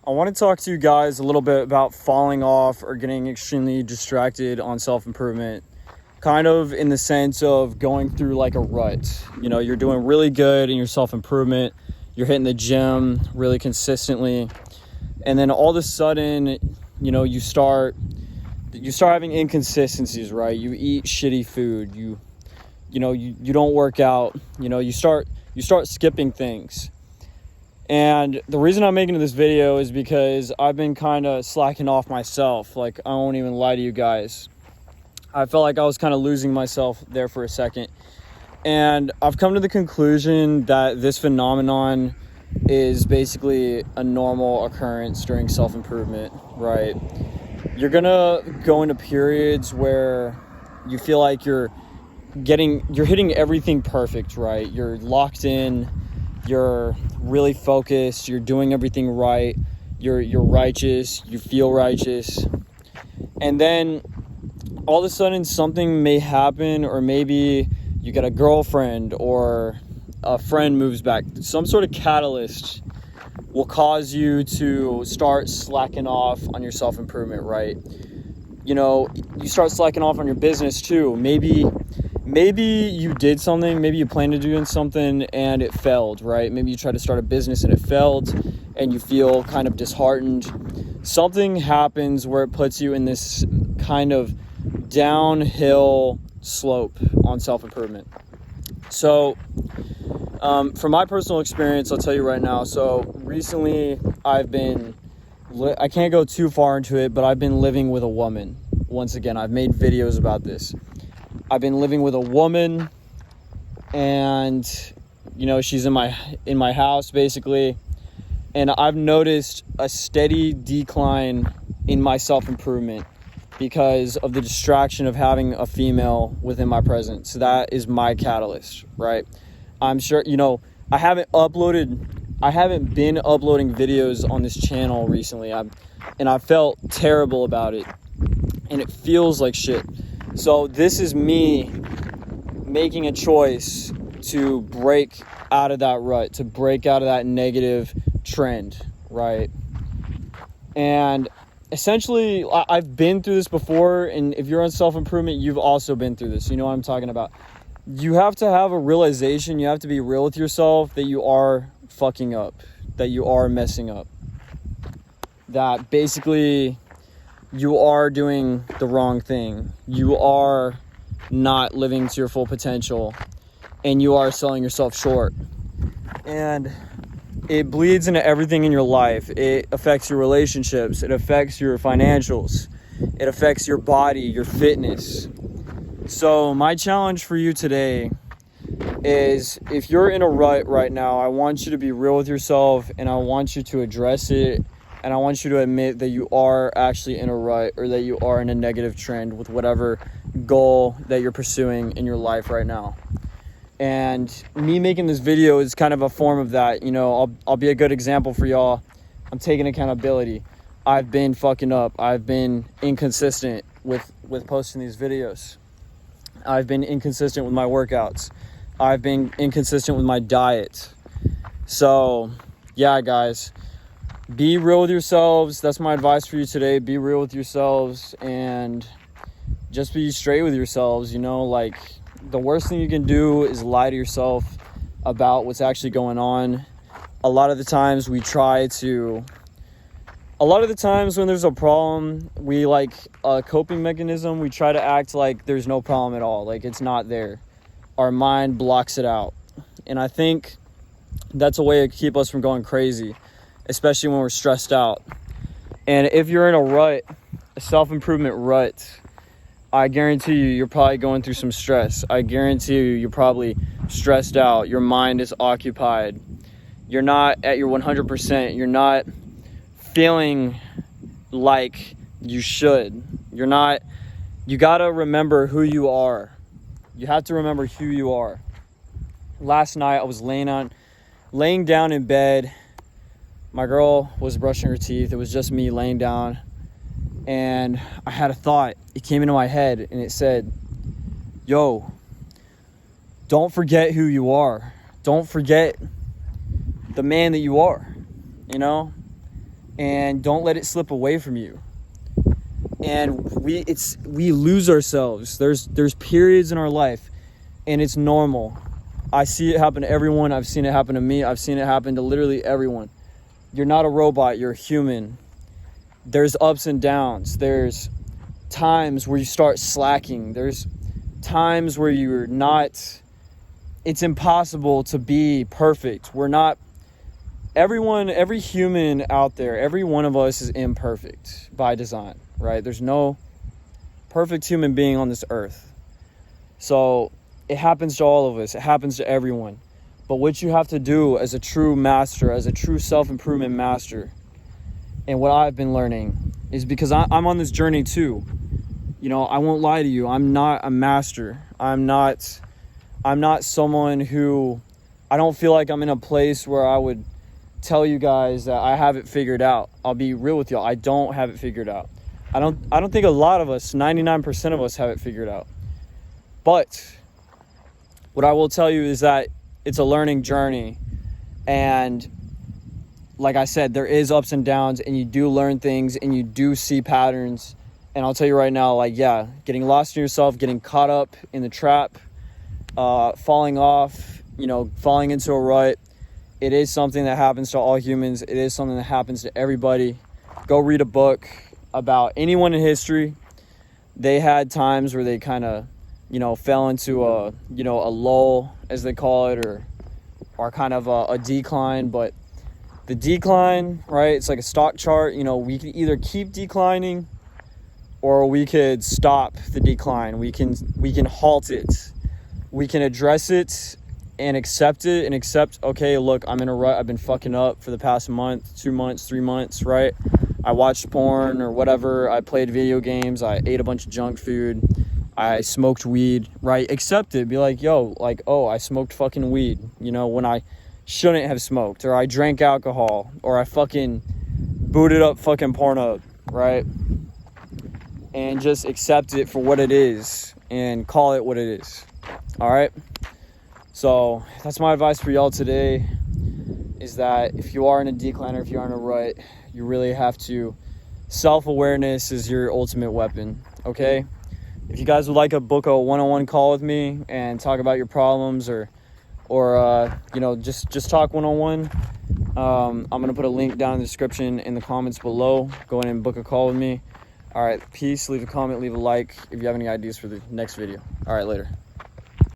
I want to talk to you guys a little bit about falling off or getting extremely distracted on self-improvement, kind of in the sense of going through like a rut. You know, you're doing really good in your self-improvement, you're hitting the gym really consistently, and then all of a sudden, you know, you start having inconsistencies, right? You eat shitty food, you don't work out, you start skipping things. And the reason I'm making this video is because I've been kind of slacking off myself. Like, I won't even lie to you guys. I felt like I was kind of losing myself there for a second. And I've come to the conclusion that this phenomenon is basically a normal occurrence during self-improvement, right? You're gonna go into periods where you feel like you're hitting everything perfect, right? You're locked in, you're really focused, you're doing everything right, you're righteous, you feel righteous. And then all of a sudden something may happen, or maybe you get a girlfriend or a friend moves back. Some sort of catalyst will cause you to start slacking off on your self-improvement, right? You know, you start slacking off on your business too. Maybe you did something, maybe you planned to do something and it failed, right? Maybe you tried to start a business and it failed and you feel kind of disheartened. Something happens where it puts you in this kind of downhill slope on self-improvement. So, from my personal experience, I'll tell you right now. So recently I can't go too far into it, but I've been living with a woman. Once again, I've made videos about this. I've been living with a woman, and she's in my house basically, and I've noticed a steady decline in my self-improvement because of the distraction of having a female within my presence. So that is my catalyst, right? I'm sure, I haven't been uploading videos on this channel recently. I felt terrible about it, and it feels like shit. So this is me making a choice to break out of that rut, to break out of that negative trend, right? And essentially, I've been through this before, and if you're on self-improvement, you've also been through this. You know what I'm talking about. You have to have a realization, you have to be real with yourself that you are fucking up, that you are messing up, that basically you are doing the wrong thing. You are not living to your full potential, and you are selling yourself short. And it bleeds into everything in your life. It affects your relationships. It affects your financials. It affects your body, your fitness. So my challenge for you today is, if you're in a rut right now, I want you to be real with yourself, and I want you to address it. And I want you to admit that you are actually in a rut, or that you are in a negative trend with whatever goal that you're pursuing in your life right now. And me making this video is kind of a form of that. I'll be a good example for y'all. I'm taking accountability. I've been fucking up. I've been inconsistent with posting these videos. I've been inconsistent with my workouts. I've been inconsistent with my diet. So, yeah, guys. Be real with yourselves. That's my advice for you today. Be real with yourselves and just be straight with yourselves. The worst thing you can do is lie to yourself about what's actually going on. A lot of the times when there's a problem, we like a coping mechanism. We try to act like there's no problem at all, like it's not there. Our mind blocks it out. And I think that's a way to keep us from going crazy, especially when we're stressed out. And if you're in a rut, a self-improvement rut, I guarantee you're probably going through some stress. I guarantee you're probably stressed out. Your mind is occupied. You're not at your 100%. You're not feeling like you should. You gotta remember who you are. You have to remember who you are. Last night I was laying down in bed. My girl was brushing her teeth. It was just me laying down. And I had a thought. It came into my head and it said, yo, don't forget who you are. Don't forget the man that you are. and don't let it slip away from you. And we lose ourselves. There's periods in our life, and it's normal. I see it happen to everyone. I've seen it happen to me. I've seen it happen to literally everyone. You're not a robot. You're a human. There's ups and downs. There's times where you start slacking. There's times where you're not. It's impossible to be perfect. We're not. Every human out there, every one of us is imperfect by design, right? There's no perfect human being on this earth. So it happens to all of us. It happens to everyone. But what you have to do as a true master, as a true self-improvement master, and what I've been learning is, because I'm on this journey too. You know, I won't lie to you. I'm not a master. I'm not someone who, I don't feel like I'm in a place where I would tell you guys that I have it figured out. I'll be real with y'all. I don't have it figured out. I don't think a lot of us, 99% of us, have it figured out. But what I will tell you is that it's a learning journey, and like I said, there is ups and downs, and you do learn things, and you do see patterns. And I'll tell you right now, like, yeah, getting lost in yourself, getting caught up in the trap, falling off, falling into a rut, it is something that happens to all humans. It is something that happens to everybody. Go read a book about anyone in history. They had times where they kind of, fell into a lull, as they call it, or kind of a decline. But the decline, right, it's like a stock chart. We can either keep declining, or we could stop the decline. We can halt it. We can address it and accept it, and accept, okay, look, I'm in a rut. I've been fucking up for the past month, 2 months, 3 months, right? I watched porn or whatever. I played video games. I ate a bunch of junk food. I smoked weed, right? Accept it. Be like, yo, like, oh, I smoked fucking weed, when I shouldn't have smoked. Or I drank alcohol. Or I fucking booted up fucking Pornhub, right? And just accept it for what it is and call it what it is. All right? So that's my advice for y'all today, is that if you are in a decline or if you are in a rut, you really have to, self-awareness is your ultimate weapon, okay? If you guys would like to book a one-on-one call with me and talk about your problems, or just talk one-on-one, I'm going to put a link down in the description in the comments below. Go in and book a call with me. All right, peace. Leave a comment, leave a like if you have any ideas for the next video. All right, later.